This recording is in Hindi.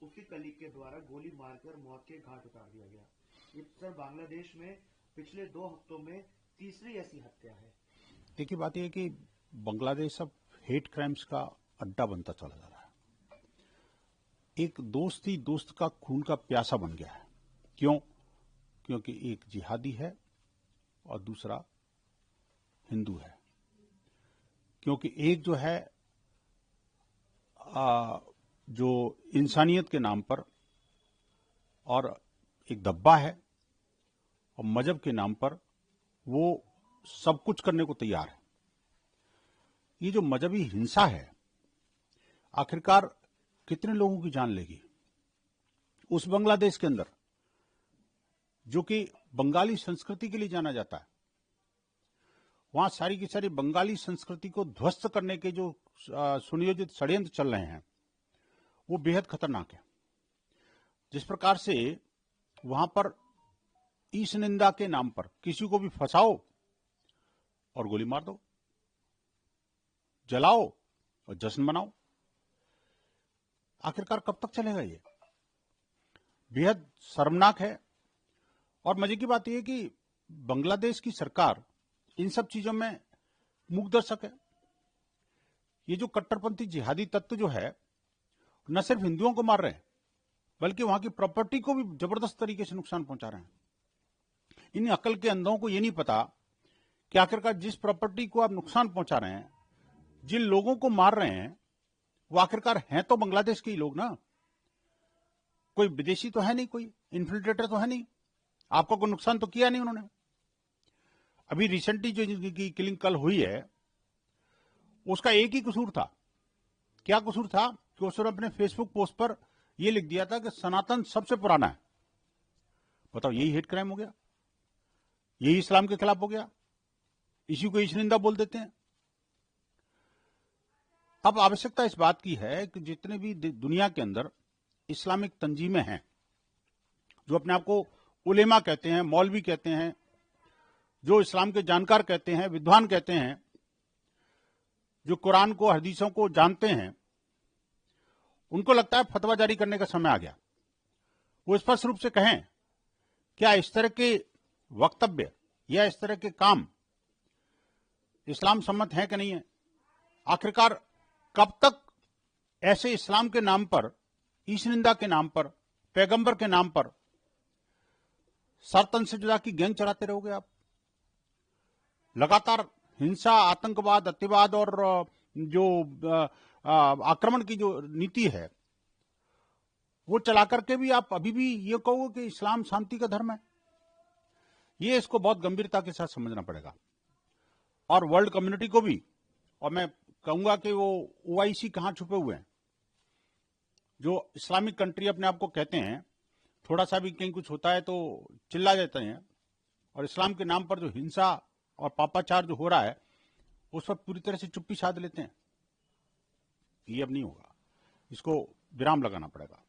उसके कलीग के द्वारा गोली मारकर मौत के घाट उतार दिया गया। इस तरह बांग्लादेश में पिछले 2 हफ्तों में तीसरी ऐसी हत्या है। देखिए, बात यह है कि बांग्लादेश अब हेट क्राइम्स का अड्डा बनता चला जा रहा है। एक दोस्त ही दोस्त का खून का प्यासा बन गया है। क्यों? क्योंकि एक जिहादी है और दूसरा हिंदू है। क्योंकि एक जो है जो इंसानियत के नाम पर, और एक दब्बा है, और मजहब के नाम पर वो सब कुछ करने को तैयार है। ये जो मजहबी हिंसा है आखिरकार कितने लोगों की जान लेगी? उस बांग्लादेश के अंदर जो कि बंगाली संस्कृति के लिए जाना जाता है, वहां सारी की सारी बंगाली संस्कृति को ध्वस्त करने के जो सुनियोजित षड्यंत्र चल रहे हैं वो बेहद खतरनाक है। जिस प्रकार से वहां पर ईश निंदा के नाम पर किसी को भी फंसाओ और गोली मार दो, जलाओ और जश्न मनाओ। आखिरकार कब तक चलेगा? ये बेहद शर्मनाक है। और मजे की बात यह है कि बांग्लादेश की सरकार इन सब चीजों में मूक दर्शक है। ये जो कट्टरपंथी जिहादी तत्व जो है न सिर्फ हिंदुओं को मार रहे हैं बल्कि वहां की प्रॉपर्टी को भी जबरदस्त तरीके से नुकसान पहुंचा रहे हैं। इन अकल के अंधों को यह नहीं पता कि आखिरकार जिस प्रॉपर्टी को आप नुकसान पहुंचा रहे हैं, जिन लोगों को मार रहे हैं, वो आखिरकार हैं तो बांग्लादेश के ही लोग ना। कोई विदेशी तो है नहीं, कोई इन्फिल्ट्रेटर तो है नहीं। आपको कोई नुकसान तो किया नहीं उन्होंने। अभी रिसेंटली जो जिनकी किलिंग कल हुई है उसका एक ही कसूर था। क्या कसूर था? कि उसने अपने फेसबुक पोस्ट पर यह लिख दिया था कि सनातन सबसे पुराना है। बताओ, यही हेट क्राइम हो गया? यही इस्लाम के खिलाफ हो गया? इसी को ईशनिंदा बोल देते हैं। अब आवश्यकता इस बात की है कि जितने भी दुनिया के अंदर इस्लामिक तंजीमें हैं, जो अपने आप को उलेमा कहते हैं, मौलवी कहते हैं, जो इस्लाम के जानकार कहते हैं, विद्वान कहते हैं, जो कुरान को, हदीसों को जानते हैं, उनको लगता है फतवा जारी करने का समय आ गया। वो स्पष्ट रूप से कहें क्या इस तरह के वक्तव्य या इस तरह के काम इस्लाम सम्मत है कि नहीं है। आखिरकार कब तक ऐसे इस्लाम के नाम पर, ईश निंदा के नाम पर, पैगंबर के नाम पर सरतन से जुदा की गैंग चलाते रहोगे आप? लगातार हिंसा, आतंकवाद, अतिवाद और जो आक्रमण की जो नीति है वो चला करके भी आप अभी भी ये कहोगे कि इस्लाम शांति का धर्म है। ये इसको बहुत गंभीरता के साथ समझना पड़ेगा। और वर्ल्ड कम्युनिटी को भी, और मैं कहूंगा कि वो ओआईसी कहां छुपे हुए हैं। जो इस्लामिक कंट्री अपने आप को कहते हैं, थोड़ा सा भी कहीं कुछ होता है तो चिल्ला जाते हैं, और इस्लाम के नाम पर जो हिंसा और पापाचार जो हो रहा है उस पर पूरी तरह से चुप्पी साध लेते हैं। ये अब नहीं होगा, इसको विराम लगाना पड़ेगा।